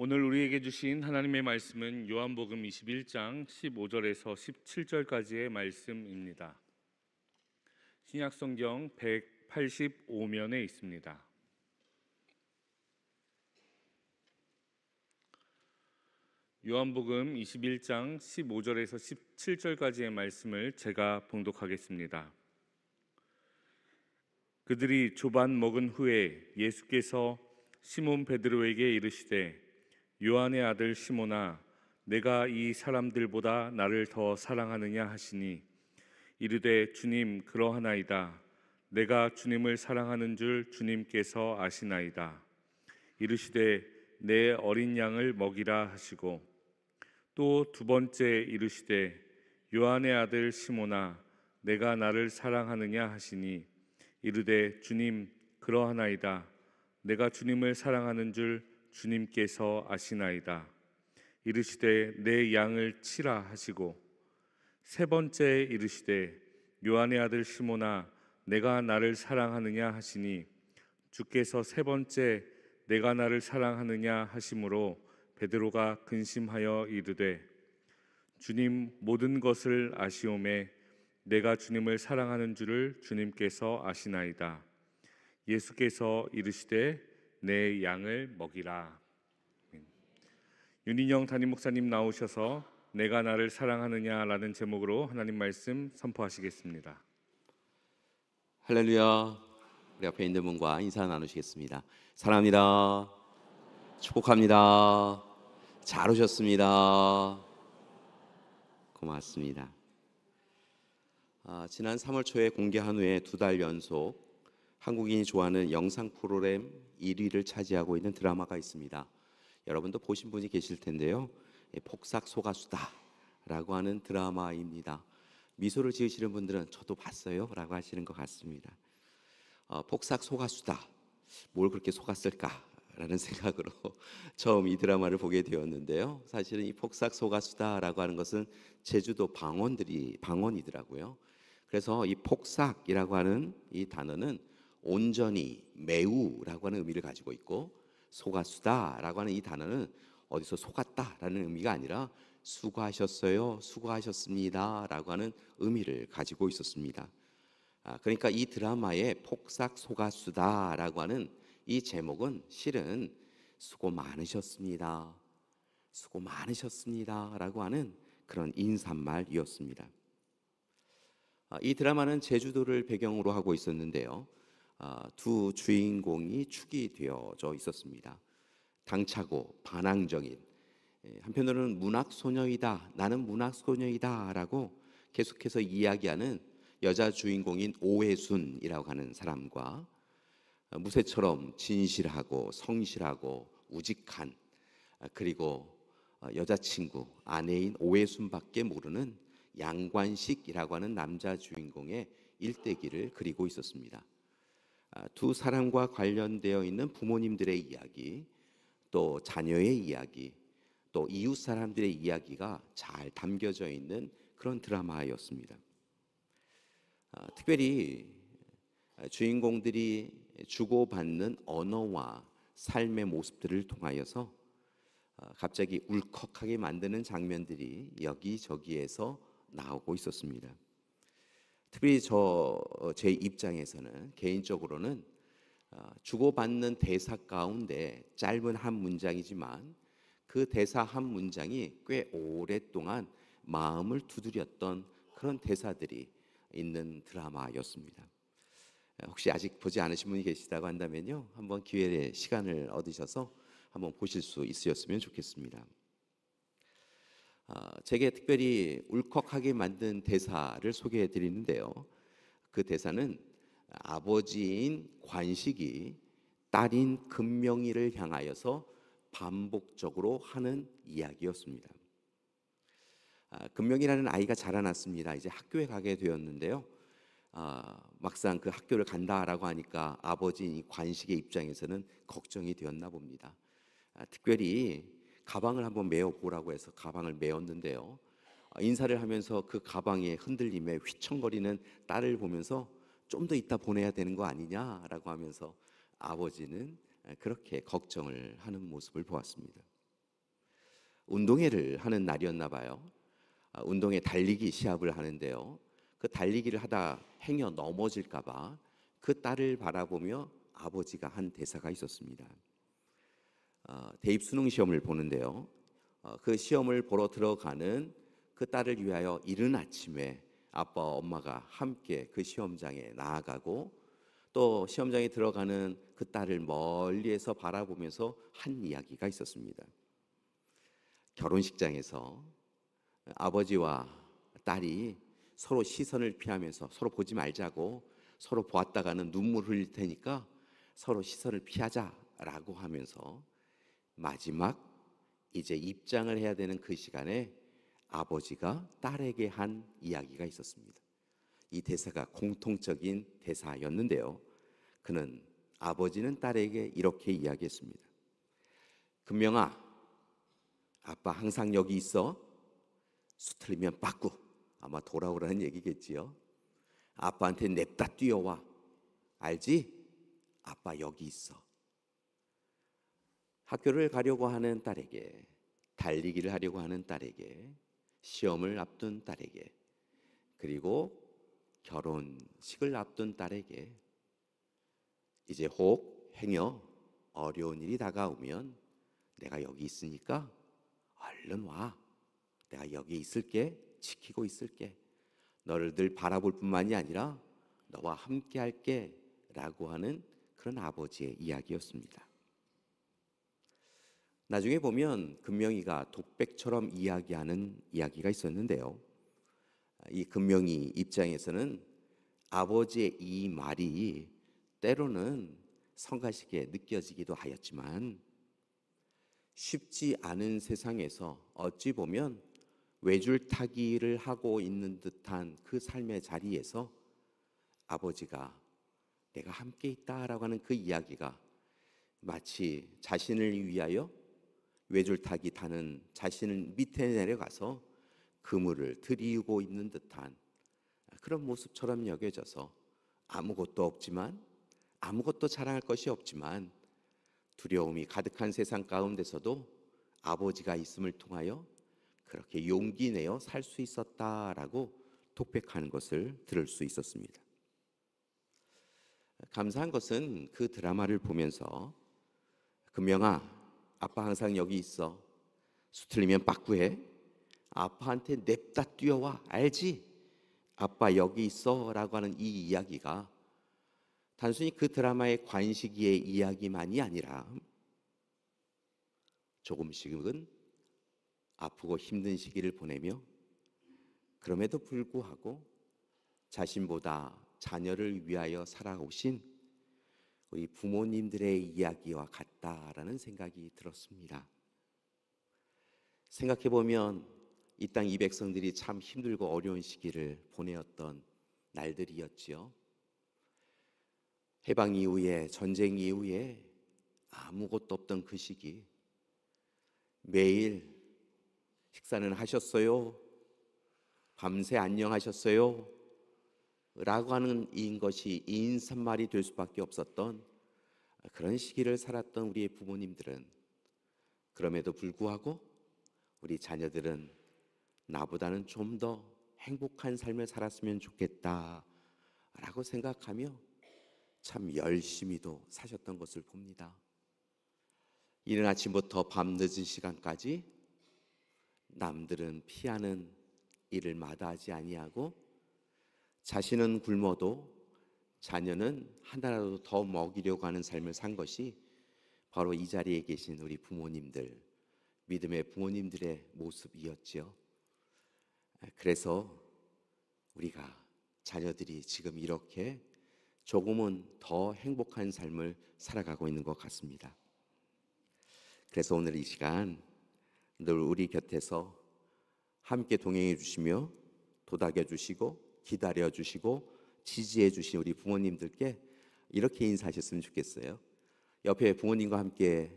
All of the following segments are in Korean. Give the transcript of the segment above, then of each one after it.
오늘 우리에게 주신 하나님의 말씀은 요한복음 21장 15절에서 17절까지의 말씀입니다. 신약성경 185면에 있습니다. 요한복음 21장 15절에서 17절까지의 말씀을 제가 봉독하겠습니다. 그들이 조반 먹은 후에 예수께서 시몬 베드로에게 이르시되 요한의 아들 시몬아, 내가 이 사람들보다 나를 더 사랑하느냐 하시니 이르되 주님, 그러하나이다. 내가 주님을 사랑하는 줄 주님께서 아시나이다. 이르시되 내 어린 양을 먹이라 하시고 또 두 번째 이르시되 요한의 아들 시몬아, 내가 나를 사랑하느냐 하시니 이르되 주님, 그러하나이다. 내가 주님을 사랑하는 줄 주님께서 아시나이다. 이르시되 내 양을 치라 하시고 세 번째 이르시되 요한의 아들 시몬아, 내가 나를 사랑하느냐 하시니 주께서 세 번째 내가 나를 사랑하느냐 하심으로 베드로가 근심하여 이르되 주님, 모든 것을 아시오매 내가 주님을 사랑하는 줄을 주님께서 아시나이다. 예수께서 이르시되 내 양을 먹이라. 윤인영 담임 목사님 나오셔서 내가 나를 사랑하느냐라는 제목으로 하나님 말씀 선포하시겠습니다. 할렐루야. 우리 앞에 있는 분과 인사 나누시겠습니다. 사랑합니다. 축복합니다. 잘 오셨습니다. 고맙습니다. 지난 3월 초에 공개한 후에 2달 연속 한국인이 좋아하는 영상 프로그램 1위를 차지하고 있는 드라마가 있습니다. 여러분도 보신 분이 계실 텐데요. 폭삭 소가수다라고 하는 드라마입니다. 미소를 지으시는 분들은 저도 봤어요 라고 하시는 것 같습니다. 폭삭 소가수다, 뭘 그렇게 속았을까라는 생각으로 처음 이 드라마를 보게 되었는데요. 사실은 이 폭삭 소가수다라고 하는 것은 제주도 방언이더라고요. 그래서 이 폭삭이라고 하는 이 단어는 온전히, 매우라고 하는 의미를 가지고 있고, 소가수다라고 하는 이 단어는 어디서 속았다라는 의미가 아니라 수고하셨어요, 수고하셨습니다라고 하는 의미를 가지고 있었습니다. 그러니까 이 드라마의 폭삭 소가수다라고 하는 이 제목은 실은 수고 많으셨습니다, 수고 많으셨습니다라고 하는 그런 인사말이었습니다. 이 드라마는 제주도를 배경으로 하고 있었는데요. 두 주인공이 축이 되어져 있었습니다. 당차고 반항적인, 한편으로는 문학소녀이다, 나는 문학소녀이다 라고 계속해서 이야기하는 여자 주인공인 오해순이라고 하는 사람과 무쇠처럼 진실하고 성실하고 우직한, 그리고 여자친구, 아내인 오해순밖에 모르는 양관식이라고 하는 남자 주인공의 일대기를 그리고 있었습니다. 두 사람과 관련되어 있는 부모님들의 이야기, 또 자녀의 이야기, 또 이웃 사람들의 이야기가 잘 담겨져 있는 그런 드라마였습니다. 특별히 주인공들이 주고받는 언어와 삶의 모습들을 통하여서 갑자기 울컥하게 만드는 장면들이 여기저기에서 나오고 있었습니다. 특별히 제 입장에서는, 개인적으로는 주고받는 대사 가운데 짧은 한 문장이지만 그 대사 한 문장이 꽤 오랫동안 마음을 두드렸던 그런 대사들이 있는 드라마였습니다. 혹시 아직 보지 않으신 분이 계시다고 한다면요, 한번 기회에 시간을 얻으셔서 한번 보실 수 있으셨으면 좋겠습니다. 제게 특별히 울컥하게 만든 대사를 소개해 드리는데요. 그 대사는 아버지인 관식이 딸인 금명이를 향하여서 반복적으로 하는 이야기였습니다. 금명이라는 아이가 자라났습니다. 이제 학교에 가게 되었는데요. 막상 그 학교를 간다라고 하니까 아버지인 관식의 입장에서는 걱정이 되었나 봅니다. 특별히 가방을 한번 메어보라고 해서 가방을 메었는데요. 인사를 하면서 그 가방의 흔들림에 휘청거리는 딸을 보면서 좀 더 이따 보내야 되는 거 아니냐라고 하면서 아버지는 그렇게 걱정을 하는 모습을 보았습니다. 운동회를 하는 날이었나 봐요. 운동회 달리기 시합을 하는데요. 그 달리기를 하다 행여 넘어질까 봐 그 딸을 바라보며 아버지가 한 대사가 있었습니다. 대입 수능 시험을 보는데요. 그 시험을 보러 들어가는 그 딸을 위하여 이른 아침에 아빠와 엄마가 함께 그 시험장에 나아가고 또 시험장에 들어가는 그 딸을 멀리에서 바라보면서 한 이야기가 있었습니다. 결혼식장에서 아버지와 딸이 서로 시선을 피하면서 서로 보지 말자고, 서로 보았다가는 눈물 흘릴 테니까 서로 시선을 피하자라고 하면서 마지막 이제 입장을 해야 되는 그 시간에 아버지가 딸에게 한 이야기가 있었습니다. 이 대사가 공통적인 대사였는데요. 그는 아버지는 딸에게 이렇게 이야기했습니다. 금명아, 아빠 항상 여기 있어. 수틀리면 빠꾸. 아마 돌아오라는 얘기겠지요. 아빠한테 냅다 뛰어와. 알지? 아빠 여기 있어. 학교를 가려고 하는 딸에게, 달리기를 하려고 하는 딸에게, 시험을 앞둔 딸에게, 그리고 결혼식을 앞둔 딸에게 이제 혹 행여 어려운 일이 다가오면 내가 여기 있으니까 얼른 와. 내가 여기 있을게. 지키고 있을게. 너를 늘 바라볼 뿐만이 아니라 너와 함께 할게 라고 하는 그런 아버지의 이야기였습니다. 나중에 보면 금명이가 독백처럼 이야기하는 이야기가 있었는데요. 이 금명이 입장에서는 아버지의 이 말이 때로는 성가시게 느껴지기도 하였지만 쉽지 않은 세상에서 어찌 보면 외줄타기를 하고 있는 듯한 그 삶의 자리에서 아버지가 내가 함께 있다라고 하는 그 이야기가 마치 자신을 위하여 외줄타기 타는 자신을 밑에 내려가서 그물을 들이우고 있는 듯한 그런 모습처럼 여겨져서 아무것도 없지만, 아무것도 자랑할 것이 없지만 두려움이 가득한 세상 가운데서도 아버지가 있음을 통하여 그렇게 용기 내어 살 수 있었다라고 독백하는 것을 들을 수 있었습니다. 감사한 것은 그 드라마를 보면서 금명아, 아빠 항상 여기 있어. 수틀리면 빠꾸해. 아빠한테 냅다 뛰어와. 알지? 아빠 여기 있어 라고 하는 이 이야기가 단순히 그 드라마의 관식이의 이야기만이 아니라 조금씩은 아프고 힘든 시기를 보내며 그럼에도 불구하고 자신보다 자녀를 위하여 살아오신 우리 부모님들의 이야기와 같다라는 생각이 들었습니다. 생각해보면 이 땅 이 백성들이 참 힘들고 어려운 시기를 보내었던 날들이었지요. 해방 이후에, 전쟁 이후에 아무것도 없던 그 시기, 매일 식사는 하셨어요? 밤새 안녕하셨어요? 라고 하는 것이 인사말이 될 수밖에 없었던 그런 시기를 살았던 우리의 부모님들은 그럼에도 불구하고 우리 자녀들은 나보다는 좀 더 행복한 삶을 살았으면 좋겠다 라고 생각하며 참 열심히도 사셨던 것을 봅니다. 이른 아침부터 밤 늦은 시간까지 남들은 피하는 일을 마다하지 아니하고 자신은 굶어도 자녀는 하나라도 더 먹이려고 하는 삶을 산 것이 바로 이 자리에 계신 우리 부모님들, 믿음의 부모님들의 모습이었지요. 그래서 우리가 자녀들이 지금 이렇게 조금은 더 행복한 삶을 살아가고 있는 것 같습니다. 그래서 오늘 이 시간 늘 우리 곁에서 함께 동행해 주시며 도닥여 주시고 기다려 주시고 지지해 주신 우리 부모님들께 이렇게 인사하셨으면 좋겠어요. 옆에 부모님과 함께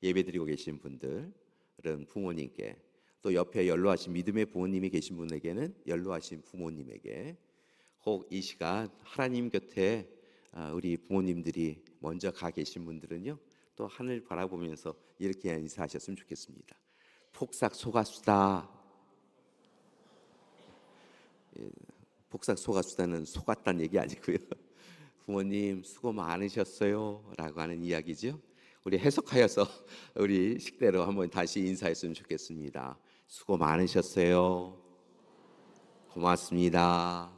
예배드리고 계신 분들은 부모님께, 또 옆에 연로하신 믿음의 부모님이 계신 분에게는 연로하신 부모님에게, 혹 이 시간 하나님 곁에 우리 부모님들이 먼저 가 계신 분들은요 또 하늘 바라보면서 이렇게 인사하셨으면 좋겠습니다. 폭삭 속았수다. 폭삭 속았수다는 속았다는 얘기 아니고요. 부모님 수고 많으셨어요 라고 하는 이야기죠. 우리 해석하여서 우리 식대로 한번 다시 인사했으면 좋겠습니다. 수고 많으셨어요. 고맙습니다.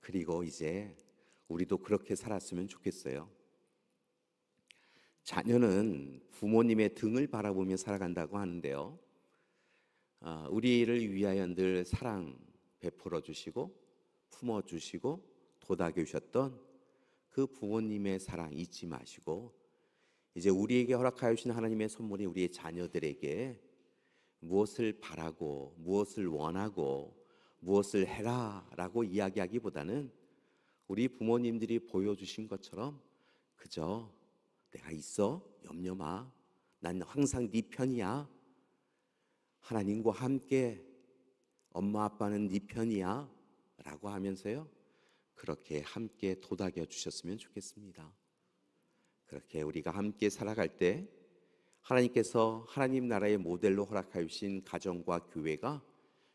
그리고 이제 우리도 그렇게 살았으면 좋겠어요. 자녀는 부모님의 등을 바라보며 살아간다고 하는데요. 우리를 위하여 늘 사랑 베풀어 주시고 품어 주시고 도닥여 주셨던 그 부모님의 사랑 잊지 마시고, 이제 우리에게 허락하여 주신 하나님의 선물이 우리의 자녀들에게 무엇을 바라고 무엇을 원하고 무엇을 해라라고 이야기하기보다는 우리 부모님들이 보여주신 것처럼 그저 내가 있어, 염려 마, 난 항상 네 편이야, 하나님과 함께 엄마 아빠는 네 편이야 라고 하면서요, 그렇게 함께 도닥여 주셨으면 좋겠습니다. 그렇게 우리가 함께 살아갈 때 하나님께서 하나님 나라의 모델로 허락하여 주신 가정과 교회가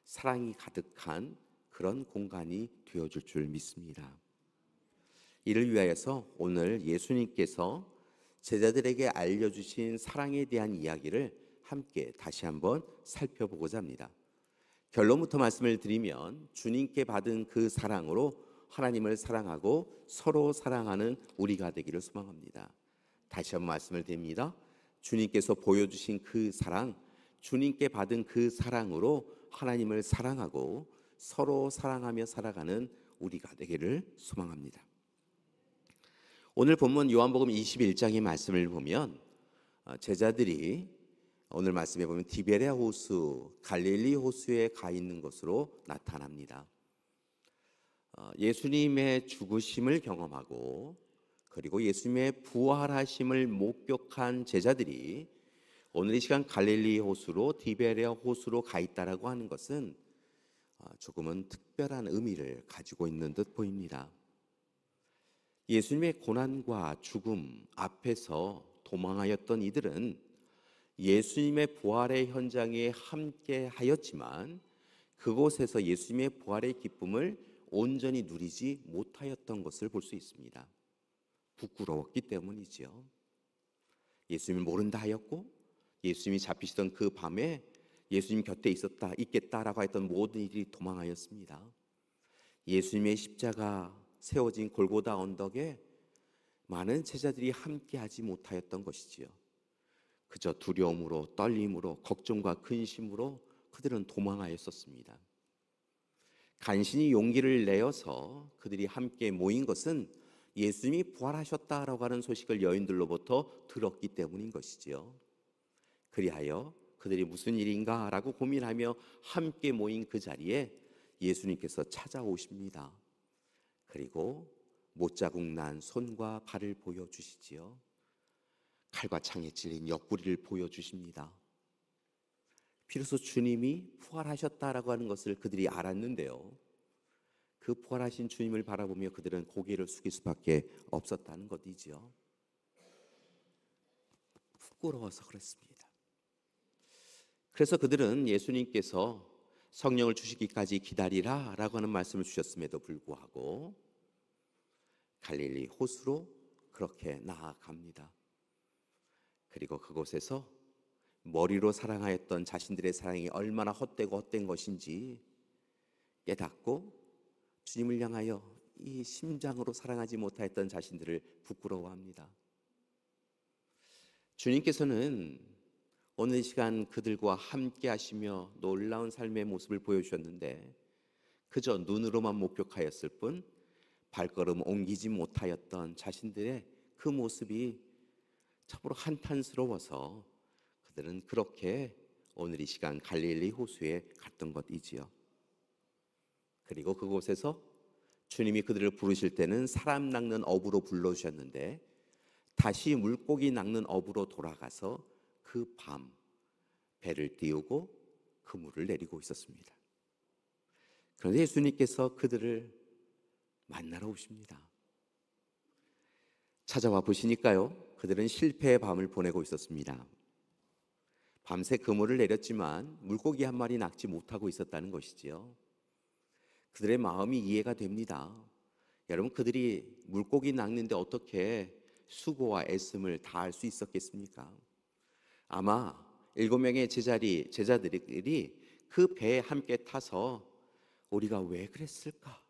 사랑이 가득한 그런 공간이 되어줄 줄 믿습니다. 이를 위하여서 오늘 예수님께서 제자들에게 알려주신 사랑에 대한 이야기를 함께 다시 한번 살펴보고자 합니다. 결론부터 말씀을 드리면 주님께 받은 그 사랑으로 하나님을 사랑하고 서로 사랑하는 우리가 되기를 소망합니다. 다시 한번 말씀을 드립니다. 주님께서 보여주신 그 사랑, 주님께 받은 그 사랑으로 하나님을 사랑하고 서로 사랑하며 살아가는 우리가 되기를 소망합니다. 오늘 본문 요한복음 21장의 말씀을 보면 제자들이 오늘 말씀에 보면 디베랴 호수, 갈릴리 호수에 가 있는 것으로 나타납니다. 예수님의 죽으심을 경험하고 그리고 예수님의 부활하심을 목격한 제자들이 오늘 이 시간 갈릴리 호수로 디베랴 호수로 가 있다라고 하는 것은 조금은 특별한 의미를 가지고 있는 듯 보입니다. 예수님의 고난과 죽음 앞에서 도망하였던 이들은 예수님의 부활의 현장에 함께 하였지만 그곳에서 예수님의 부활의 기쁨을 온전히 누리지 못하였던 것을 볼 수 있습니다. 부끄러웠기 때문이지요. 예수님을 모른다 하였고 예수님이 잡히시던 그 밤에 예수님 곁에 있겠다라고 했던 모든 이들이 도망하였습니다. 예수님의 십자가 세워진 골고다 언덕에 많은 제자들이 함께하지 못하였던 것이지요. 그저 두려움으로, 떨림으로, 걱정과 근심으로 그들은 도망하였었습니다. 간신히 용기를 내어서 그들이 함께 모인 것은 예수님이 부활하셨다라고 하는 소식을 여인들로부터 들었기 때문인 것이지요. 그리하여 그들이 무슨 일인가 라고 고민하며 함께 모인 그 자리에 예수님께서 찾아오십니다. 그리고 못자국 난 손과 발을 보여주시지요. 칼과 창에 찔린 옆구리를 보여주십니다. 비로소 주님이 부활하셨다라고 하는 것을 그들이 알았는데요, 그 부활하신 주님을 바라보며 그들은 고개를 숙일 수밖에 없었다는 것이지요. 부끄러워서 그랬습니다. 그래서 그들은 예수님께서 성령을 주시기까지 기다리라 라고 하는 말씀을 주셨음에도 불구하고 갈릴리 호수로 그렇게 나아갑니다. 그리고 그곳에서 머리로 사랑하였던 자신들의 사랑이 얼마나 헛되고 헛된 것인지 깨닫고 주님을 향하여 이 심장으로 사랑하지 못하였던 자신들을 부끄러워합니다. 주님께서는 오늘 시간 그들과 함께 하시며 놀라운 삶의 모습을 보여주셨는데 그저 눈으로만 목격하였을 뿐 발걸음 옮기지 못하였던 자신들의 그 모습이 참으로 한탄스러워서 그들은 그렇게 오늘 이 시간 갈릴리 호수에 갔던 것이지요. 그리고 그곳에서 주님이 그들을 부르실 때는 사람 낚는 어부로 불러주셨는데 다시 물고기 낚는 어부로 돌아가서 그 밤 배를 띄우고 그물을 내리고 있었습니다. 그런데 예수님께서 그들을 만나러 오십니다. 찾아와 보시니까요, 그들은 실패의 밤을 보내고 있었습니다. 밤새 그물을 내렸지만 물고기 한 마리 낚지 못하고 있었다는 것이지요. 그들의 마음이 이해가 됩니다. 여러분, 그들이 물고기 낚는데 어떻게 수고와 애씀을 다할 수 있었겠습니까? 아마 7명의 제자들이 그 배에 함께 타서 우리가 왜 그랬을까?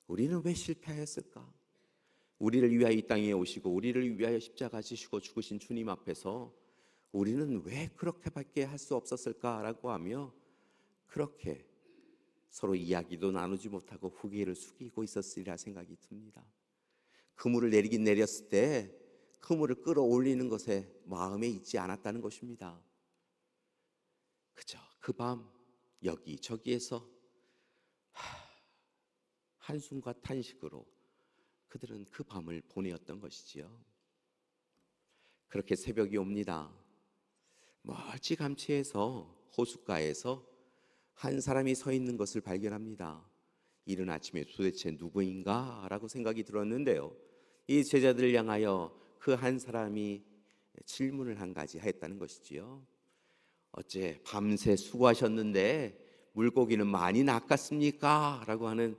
우리는 왜 실패하였을까? 우리를 위하여 이 땅에 오시고 우리를 위하여 십자가 지시고 죽으신 주님 앞에서 우리는 왜 그렇게밖에 할 수 없었을까라고 하며 그렇게 서로 이야기도 나누지 못하고 후기를 숙이고 있었으리라 생각이 듭니다. 그물을 내리긴 내렸을 때 그물을 끌어올리는 것에 마음에 있지 않았다는 것입니다. 그저 그 밤 여기저기에서 한숨과 탄식으로 그들은 그 밤을 보내었던 것이지요. 그렇게 새벽이 옵니다. 멀찌감치해서 호숫가에서 한 사람이 서 있는 것을 발견합니다. 이른 아침에 도대체 누구인가? 라고 생각이 들었는데요, 이 제자들을 향하여 그 한 사람이 질문을 한 가지 했다는 것이지요. 어째 밤새 수고하셨는데 물고기는 많이 낚았습니까? 라고 하는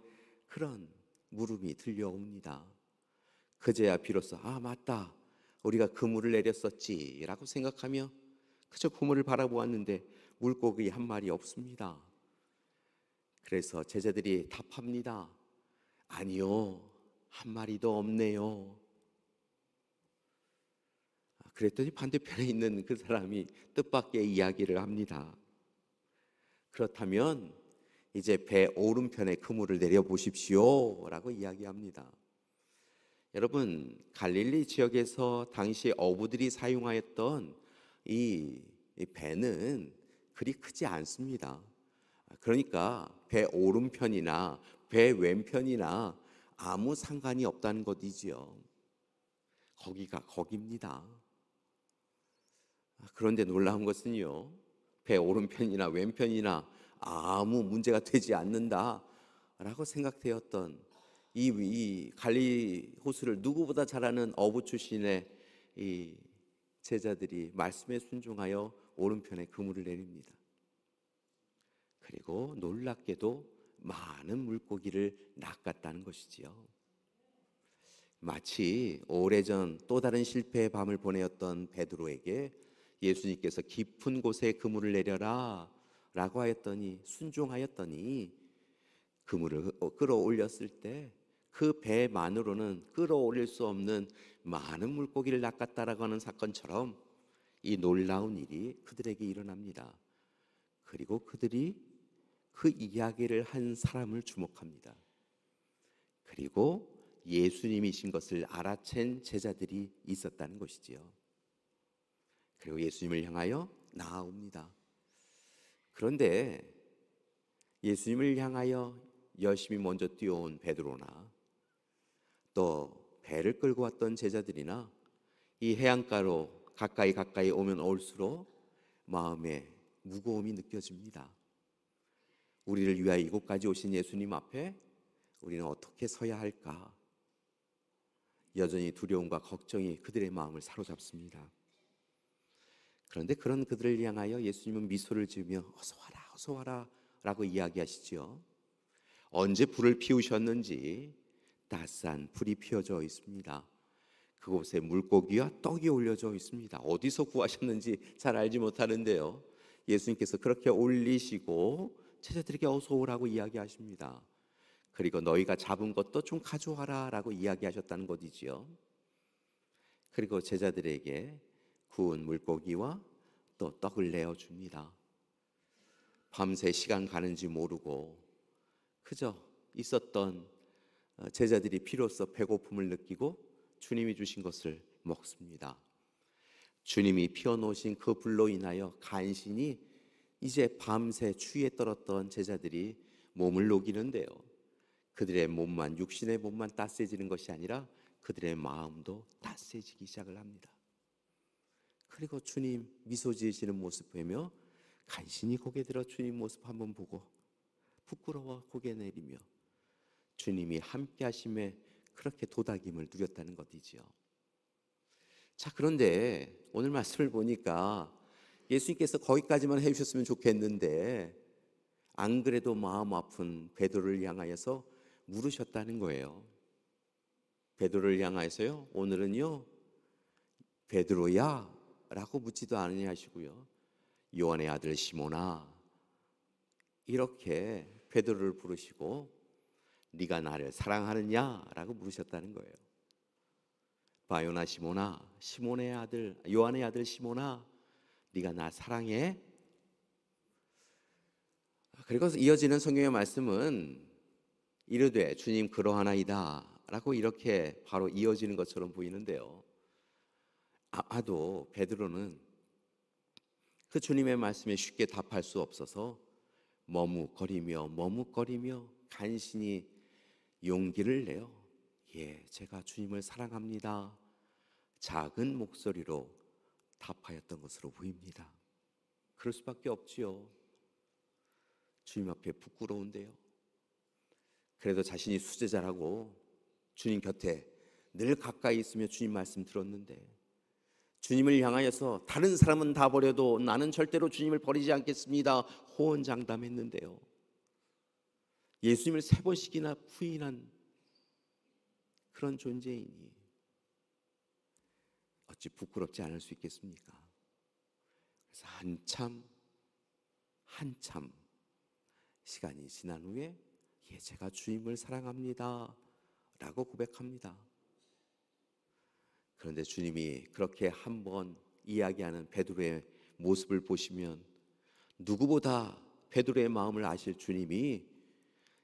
그런 물음이 들려옵니다. 그제야 비로소 맞다, 우리가 그물을 내렸었지 라고 생각하며 그저 그물을 바라보았는데 물고기 한 마리 없습니다. 그래서 제자들이 답합니다. 아니요, 한 마리도 없네요. 그랬더니 반대편에 있는 그 사람이 뜻밖의 이야기를 합니다. 그렇다면 이제 배 오른편에 그물을 내려보십시오 라고 이야기합니다. 여러분, 갈릴리 지역에서 당시 어부들이 사용하였던 이 배는 그리 크지 않습니다. 그러니까 배 오른편이나 배 왼편이나 아무 상관이 없다는 것이지요. 거기가 거기입니다. 그런데 놀라운 것은요, 배 오른편이나 왼편이나 아무 문제가 되지 않는다라고 생각되었던 이 갈릴리 호수를 누구보다 잘 아는 어부 출신의 이 제자들이 말씀에 순종하여 오른편에 그물을 내립니다. 그리고 놀랍게도 많은 물고기를 낚았다는 것이지요. 마치 오래전 또 다른 실패의 밤을 보내었던 베드로에게 예수님께서 깊은 곳에 그물을 내려라 라고 하였더니 순종하였더니 그물을 끌어올렸을 때 그 배만으로는 끌어올릴 수 없는 많은 물고기를 낚았다라고 하는 사건처럼 이 놀라운 일이 그들에게 일어납니다. 그리고 그들이 그 이야기를 한 사람을 주목합니다. 그리고 예수님이신 것을 알아챈 제자들이 있었다는 것이지요. 그리고 예수님을 향하여 나아옵니다. 그런데 예수님을 향하여 열심히 먼저 뛰어온 베드로나 또 배를 끌고 왔던 제자들이나 이 해안가로 가까이 오면 올수록 마음에 무거움이 느껴집니다. 우리를 위하여 이곳까지 오신 예수님 앞에 우리는 어떻게 서야 할까? 여전히 두려움과 걱정이 그들의 마음을 사로잡습니다. 그런데 그런 그들을 향하여 예수님은 미소를 지으며 어서 와라 라고 이야기하시지요. 언제 불을 피우셨는지 따스한 불이 피워져 있습니다. 그곳에 물고기와 떡이 올려져 있습니다. 어디서 구하셨는지 잘 알지 못하는데요, 예수님께서 그렇게 올리시고 제자들에게 어서 오라고 이야기하십니다. 그리고 너희가 잡은 것도 좀 가져와라 라고 이야기하셨다는 것이지요. 그리고 제자들에게 구운 물고기와 또 떡을 내어줍니다. 밤새 시간 가는지 모르고 그저 있었던 제자들이 비로소 배고픔을 느끼고 주님이 주신 것을 먹습니다. 주님이 피워놓으신 그 불로 인하여 간신히 이제 밤새 추위에 떨었던 제자들이 몸을 녹이는데요, 그들의 몸만, 육신의 몸만 따스해지는 것이 아니라 그들의 마음도 따스해지기 시작을 합니다. 그리고 주님 미소 지으시는 모습 보며 간신히 고개 들어 주님 모습 한번 보고 부끄러워 고개 내리며 주님이 함께 하심에 그렇게 도닥임을 누렸다는 것이지요. 자, 그런데 오늘 말씀을 보니까 예수님께서 거기까지만 해주셨으면 좋겠는데 안 그래도 마음 아픈 베드로를 향하여서 물으셨다는 거예요. 베드로를 향하여서요, 오늘은요, 베드로야 라고 묻지도 아니하시고요, 요한의 아들 시몬아, 이렇게 베드로를 부르시고 네가 나를 사랑하느냐 라고 물으셨다는 거예요. 바요나 시몬아, 시몬의 아들, 요한의 아들 시몬아, 네가 나 사랑해? 그리고 이어지는 성경의 말씀은 이르되 주님 그러하나이다 라고 이렇게 바로 이어지는 것처럼 보이는데요, 아마도 베드로는 그 주님의 말씀에 쉽게 답할 수 없어서 머뭇거리며 간신히 용기를 내어 예, 제가 주님을 사랑합니다, 작은 목소리로 답하였던 것으로 보입니다. 그럴 수밖에 없지요. 주님 앞에 부끄러운데요. 그래도 자신이 수제자라고 주님 곁에 늘 가까이 있으며 주님 말씀 들었는데 주님을 향하여서 다른 사람은 다 버려도 나는 절대로 주님을 버리지 않겠습니다 호언장담했는데요, 예수님을 3번씩이나 부인한 그런 존재이니 어찌 부끄럽지 않을 수 있겠습니까? 그래서 한참 시간이 지난 후에 예, 제가 주님을 사랑합니다 라고 고백합니다. 그런데 주님이 그렇게 한번 이야기하는 베드로의 모습을 보시면 누구보다 베드로의 마음을 아실 주님이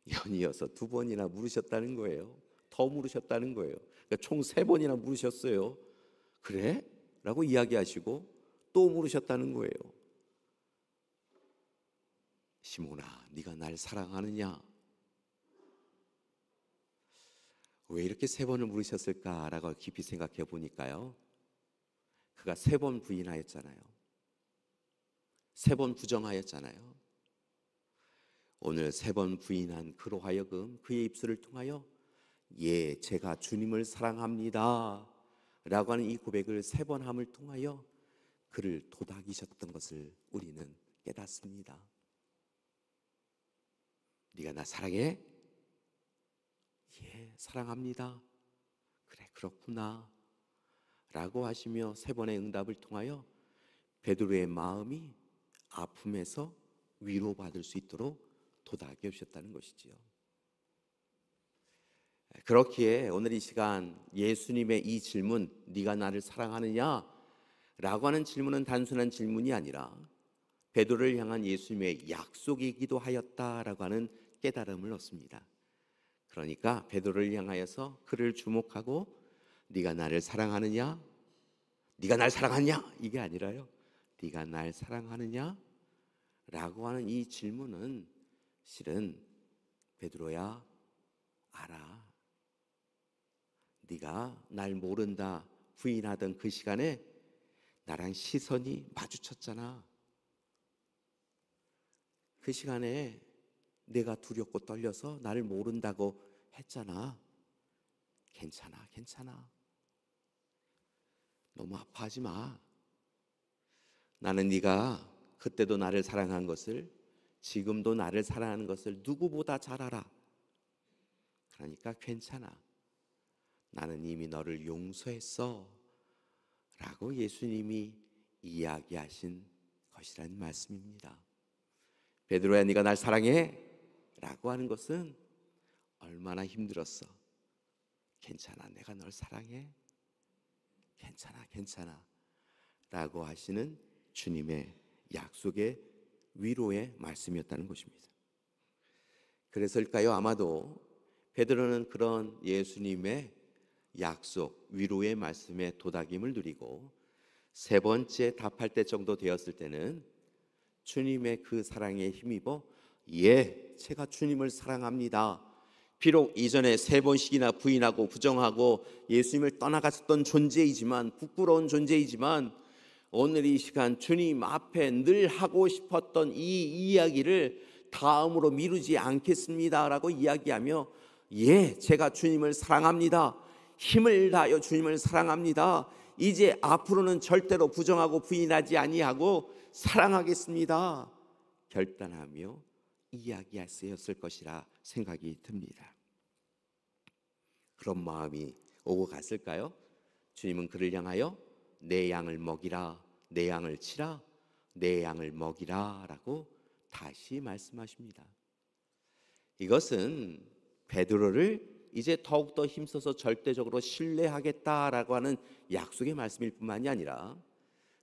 연이어서 2번이나 물으셨다는 거예요. 더 물으셨다는 거예요. 그러니까 총 3번이나 물으셨어요. 그래? 라고 이야기하시고 또 물으셨다는 거예요. 시몬아, 네가 날 사랑하느냐? 왜 이렇게 3번을 물으셨을까라고 깊이 생각해 보니까요, 그가 3번 부인하였잖아요. 3번 부정하였잖아요. 오늘 3번 부인한 그로 하여금 그의 입술을 통하여 예, 제가 주님을 사랑합니다 라고 하는 이 고백을 3번 함을 통하여 그를 도닥이셨던 것을 우리는 깨닫습니다. 네가 나 사랑해? 예, 사랑합니다. 그래, 그렇구나 라고 하시며 3번의 응답을 통하여 베드로의 마음이 아픔에서 위로받을 수 있도록 도닥여 주셨다는 것이지요. 그렇기에 오늘 이 시간 예수님의 이 질문, 네가 나를 사랑하느냐? 라고 하는 질문은 단순한 질문이 아니라 베드로를 향한 예수님의 약속이기도 하였다라고 하는 깨달음을 얻습니다. 그러니까 베드로를 향하여서 그를 주목하고 네가 나를 사랑하느냐? 네가 날 사랑하느냐? 이게 아니라요, 네가 날 사랑하느냐? 라고 하는 이 질문은 실은 베드로야, 알아. 네가 날 모른다 부인하던 그 시간에 나랑 시선이 마주쳤잖아. 그 시간에 내가 두렵고 떨려서 나를 모른다고 했잖아. 괜찮아. 너무 아파하지 마. 나는 네가 그때도 나를 사랑한 것을, 지금도 나를 사랑하는 것을 누구보다 잘 알아. 그러니까 괜찮아. 나는 이미 너를 용서했어 라고 예수님이 이야기하신 것이라는 말씀입니다. 베드로야, 네가 날 사랑해? 라고 하는 것은 얼마나 힘들었어. 괜찮아, 내가 널 사랑해. 괜찮아 라고 하시는 주님의 약속의 위로의 말씀이었다는 것입니다. 그래서일까요? 아마도 베드로는 그런 예수님의 약속, 위로의 말씀에 도닥임을 누리고 3번째 답할 때 정도 되었을 때는 주님의 그 사랑에 힘입어 예, 제가 주님을 사랑합니다. 비록 이전에 3번씩이나 부인하고 부정하고 예수님을 떠나갔었던 존재이지만, 부끄러운 존재이지만 오늘 이 시간 주님 앞에 늘 하고 싶었던 이 이야기를 다음으로 미루지 않겠습니다 라고 이야기하며 예, 제가 주님을 사랑합니다. 힘을 다하여 주님을 사랑합니다. 이제 앞으로는 절대로 부정하고 부인하지 아니하고 사랑하겠습니다. 결단하며 이야기할 수였을 것이라 생각이 듭니다. 그런 마음이 오고 갔을까요? 주님은 그를 향하여 내 양을 먹이라, 내 양을 치라, 내 양을 먹이라 라고 다시 말씀하십니다. 이것은 베드로를 이제 더욱더 힘써서 절대적으로 신뢰하겠다라고 하는 약속의 말씀일 뿐만이 아니라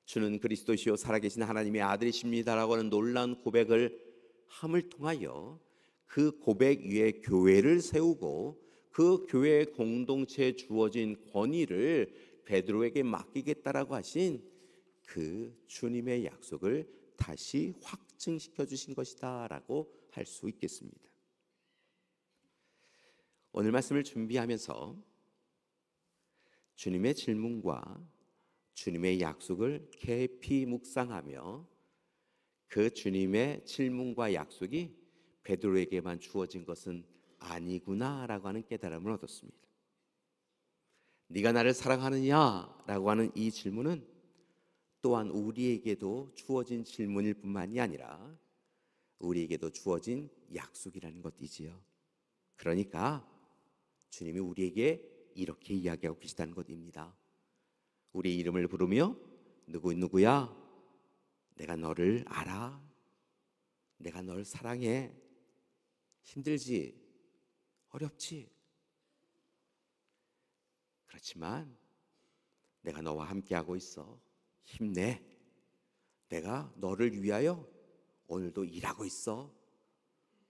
주는 그리스도시요 살아계신 하나님의 아들이십니다라고 하는 놀라운 고백을 함을 통하여 그 고백 위에 교회를 세우고 그 교회 공동체에 주어진 권위를 베드로에게 맡기겠다라고 하신 그 주님의 약속을 다시 확증시켜 주신 것이다라고 할 수 있겠습니다. 오늘 말씀을 준비하면서 주님의 질문과 주님의 약속을 깊이 묵상하며 그 주님의 질문과 약속이 베드로에게만 주어진 것은 아니구나라고 하는 깨달음을 얻었습니다. 네가 나를 사랑하느냐라고 하는 이 질문은 또한 우리에게도 주어진 질문일 뿐만이 아니라 우리에게도 주어진 약속이라는 것이지요. 그러니까 주님이 우리에게 이렇게 이야기하고 계시다는 것입니다. 우리의 이름을 부르며 누구야? 내가 너를 알아. 내가 널 사랑해. 힘들지? 어렵지? 그렇지만 내가 너와 함께하고 있어. 힘내. 내가 너를 위하여 오늘도 일하고 있어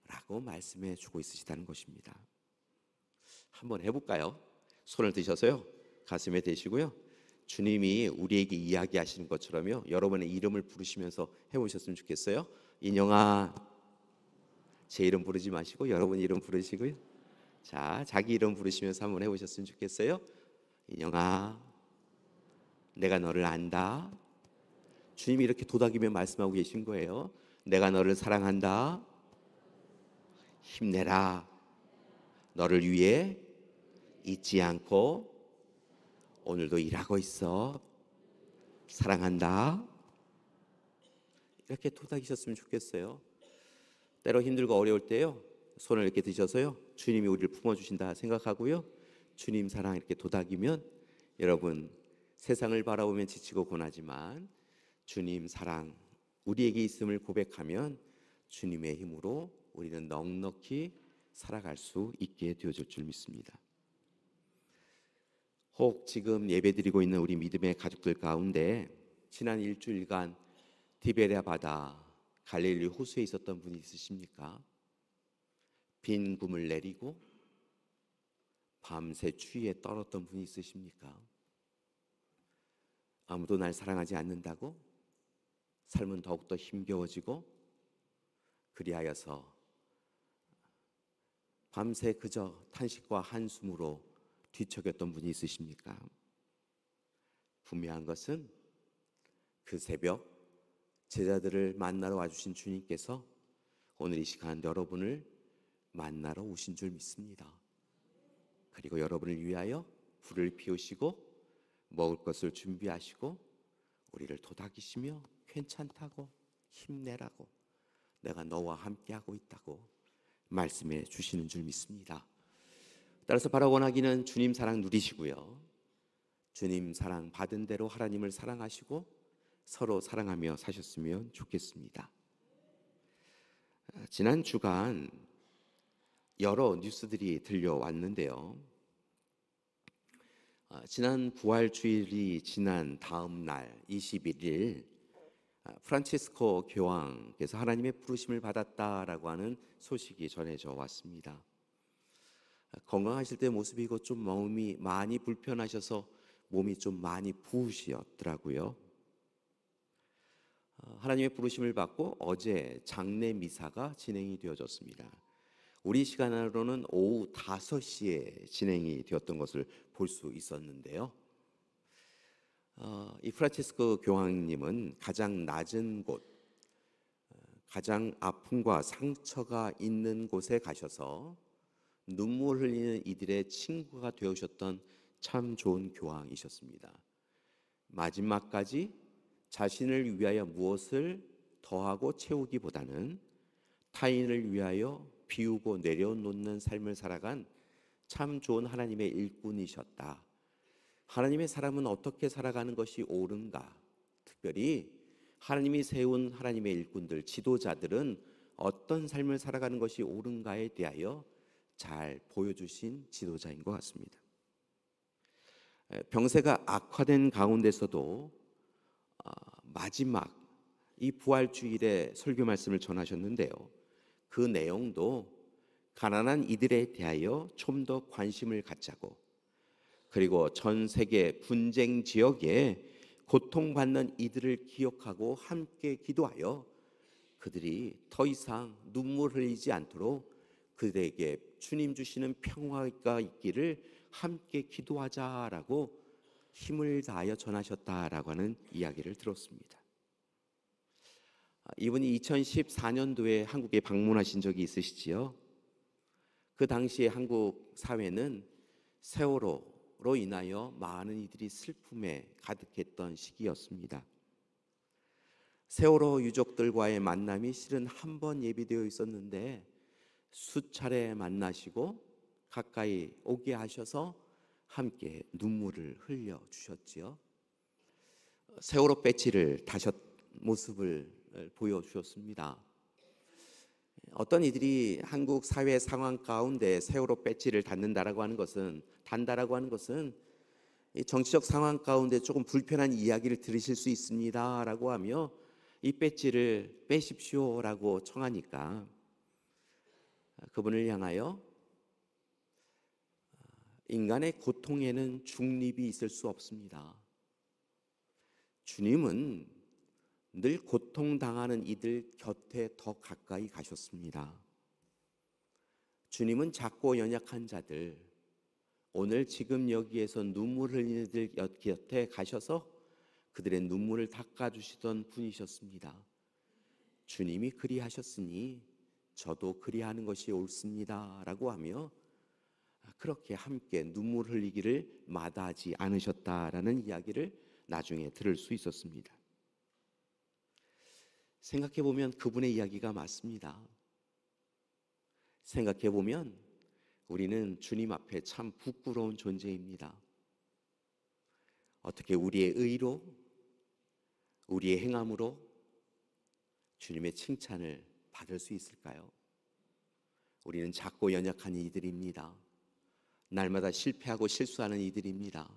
라고 말씀해 주고 있으시다는 것입니다. 한번 해볼까요? 손을 드셔서요 가슴에 대시고요 주님이 우리에게 이야기하시는 것처럼요 여러분의 이름을 부르시면서 해보셨으면 좋겠어요. 인영아, 제 이름 부르지 마시고 여러분 이름 부르시고요. 자, 자기 이름 부르시면서 한번 해보셨으면 좋겠어요. 인영아, 내가 너를 안다. 주님이 이렇게 도닥이며 말씀하고 계신 거예요. 내가 너를 사랑한다. 힘내라. 너를 위해 잊지 않고 오늘도 일하고 있어. 사랑한다. 이렇게 토닥이셨으면 좋겠어요. 때로 힘들고 어려울 때요 손을 이렇게 드셔서요 주님이 우리를 품어주신다 생각하고요 주님 사랑 이렇게 도닥이면 여러분 세상을 바라보면 지치고 고나지만 주님 사랑 우리에게 있음을 고백하면 주님의 힘으로 우리는 넉넉히 살아갈 수 있게 되어질 줄 믿습니다. 혹 지금 예배드리고 있는 우리 믿음의 가족들 가운데 지난 일주일간 디베랴 바다 갈릴리 호수에 있었던 분이 있으십니까? 빈 꿈을 내리고 밤새 추위에 떨었던 분이 있으십니까? 아무도 날 사랑하지 않는다고 삶은 더욱더 힘겨워지고 그리하여서 밤새 그저 탄식과 한숨으로 뒤척였던 분이 있으십니까? 분명한 것은 그 새벽 제자들을 만나러 와주신 주님께서 오늘 이 시간 여러분을 만나러 오신 줄 믿습니다. 그리고 여러분을 위하여 불을 피우시고 먹을 것을 준비하시고 우리를 도닥이시며 괜찮다고 힘내라고 내가 너와 함께하고 있다고 말씀해 주시는 줄 믿습니다. 따라서 바라 원하기는 주님 사랑 누리시고요 주님 사랑 받은 대로 하나님을 사랑하시고 서로 사랑하며 사셨으면 좋겠습니다. 지난 주간 여러 뉴스들이 들려왔는데요 지난 부활주일이 지난 다음 날 21일 프란치스코 교황께서 하나님의 부르심을 받았다라고 하는 소식이 전해져 왔습니다. 건강하실 때 모습이고 좀 몸이 많이 불편하셔서 몸이 좀 많이 부으시었더라고요. 하나님의 부르심을 받고 어제 장례 미사가 진행이 되어졌습니다. 우리 시간으로는 오후 5시에 진행이 되었던 것을 볼 수 있었는데요. 이 프란치스코 교황님은 가장 낮은 곳, 가장 아픔과 상처가 있는 곳에 가셔서 눈물 흘리는 이들의 친구가 되어주셨던 참 좋은 교황이셨습니다. 마지막까지 자신을 위하여 무엇을 더하고 채우기보다는 타인을 위하여 비우고 내려놓는 삶을 살아간 참 좋은 하나님의 일꾼이셨다. 하나님의 사람은 어떻게 살아가는 것이 옳은가? 특별히 하나님이 세운 하나님의 일꾼들, 지도자들은 어떤 삶을 살아가는 것이 옳은가에 대하여 잘 보여주신 지도자인 것 같습니다. 병세가 악화된 가운데서도 마지막 이 부활주일에 설교 말씀을 전하셨는데요. 그 내용도 가난한 이들에 대하여 좀 더 관심을 갖자고, 그리고 전 세계 분쟁 지역에 고통받는 이들을 기억하고 함께 기도하여 그들이 더 이상 눈물 흘리지 않도록 그들에게 주님 주시는 평화가 있기를 함께 기도하자라고 힘을 다하여 전하셨다라고 하는 이야기를 들었습니다. 이분이 2014년도에 한국에 방문하신 적이 있으시지요? 그 당시에 한국 사회는 세월호로 인하여 많은 이들이 슬픔에 가득했던 시기였습니다. 세월호 유족들과의 만남이 실은 한 번 예비되어 있었는데 수차례 만나시고 가까이 오게 하셔서 함께 눈물을 흘려 주셨지요. 세월호 배지를 다셨 모습을 보여주셨습니다. 어떤 이들이 한국 사회 상황 가운데 세월호 배지를 단다라고 하는 것은 이 정치적 상황 가운데 조금 불편한 이야기를 들으실 수 있습니다라고 하며 이 배지를 빼십시오라고 청하니까 그분을 향하여 인간의 고통에는 중립이 있을 수 없습니다. 주님은 늘 고통당하는 이들 곁에 더 가까이 가셨습니다. 주님은 작고 연약한 자들, 오늘 지금 여기에서 눈물 흘리는 이들 곁에 가셔서 그들의 눈물을 닦아주시던 분이셨습니다. 주님이 그리하셨으니 저도 그리하는 것이 옳습니다 라고 하며 그렇게 함께 눈물 흘리기를 마다하지 않으셨다라는 이야기를 나중에 들을 수 있었습니다. 생각해보면 그분의 이야기가 맞습니다. 생각해보면 우리는 주님 앞에 참 부끄러운 존재입니다. 어떻게 우리의 의로, 우리의 행함으로 주님의 칭찬을 받을 수 있을까요? 우리는 작고 연약한 이들입니다. 날마다 실패하고 실수하는 이들입니다.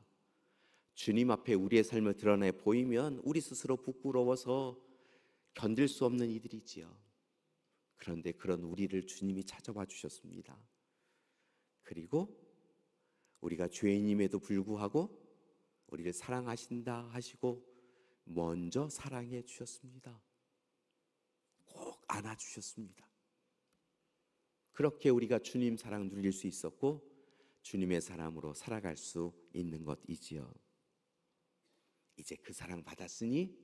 주님 앞에 우리의 삶을 드러내 보이면 우리 스스로 부끄러워서 견딜 수 없는 이들이지요. 그런데 그런 우리를 주님이 찾아와 주셨습니다. 그리고 우리가 죄인임에도 불구하고 우리를 사랑하신다 하시고 먼저 사랑해 주셨습니다. 꼭 안아주셨습니다. 그렇게 우리가 주님 사랑 누릴 수 있었고 주님의 사람으로 살아갈 수 있는 것이지요. 이제 그 사랑 받았으니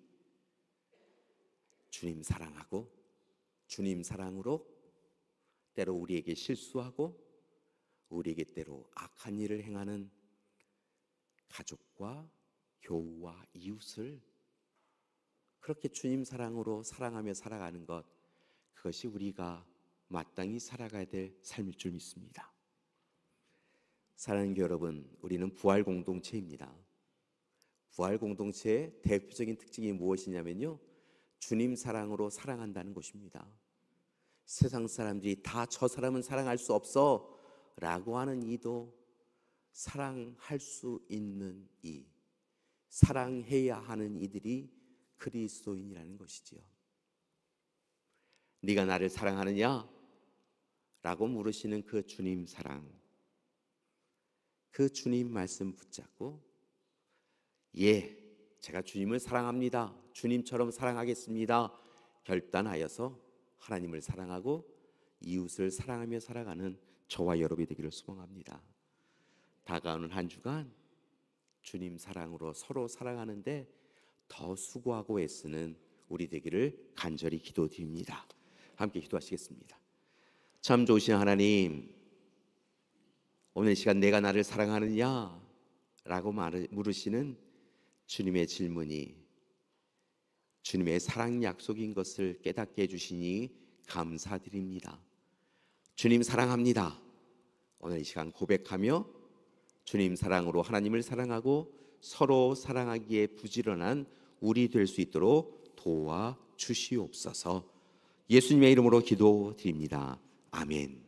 주님 사랑하고 주님 사랑으로 때로 우리에게 실수하고 우리에게 때로 악한 일을 행하는 가족과 교우와 이웃을 그렇게 주님 사랑으로 사랑하며 살아가는 것, 그것이 우리가 마땅히 살아가야 될 삶일 줄 믿습니다. 사랑하는 교회 여러분, 우리는 부활 공동체입니다. 부활 공동체의 대표적인 특징이 무엇이냐면요, 주님 사랑으로 사랑한다는 것입니다. 세상 사람들이 다 저 사람은 사랑할 수 없어 라고 하는 이도 사랑할 수 있는 이, 사랑해야 하는 이들이 그리스도인이라는 것이지요. 네가 나를 사랑하느냐? 라고 물으시는 그 주님 사랑, 그 주님 말씀 붙잡고 예, 제가 주님을 사랑합니다, 주님처럼 사랑하겠습니다 결단하여서 하나님을 사랑하고 이웃을 사랑하며 살아가는 저와 여러분이 되기를 소망합니다. 다가오는 한 주간 주님 사랑으로 서로 사랑하는데 더 수고하고 애쓰는 우리 되기를 간절히 기도드립니다. 함께 기도하시겠습니다. 참 좋으신 하나님, 오늘 이 시간 내가 나를 사랑하느냐? 라고 물으시는 주님의 질문이 주님의 사랑 약속인 것을 깨닫게 해주시니 감사드립니다. 주님 사랑합니다. 오늘 이 시간 고백하며 주님 사랑으로 하나님을 사랑하고 서로 사랑하기에 부지런한 우리 될 수 있도록 도와주시옵소서. 예수님의 이름으로 기도드립니다. 아멘.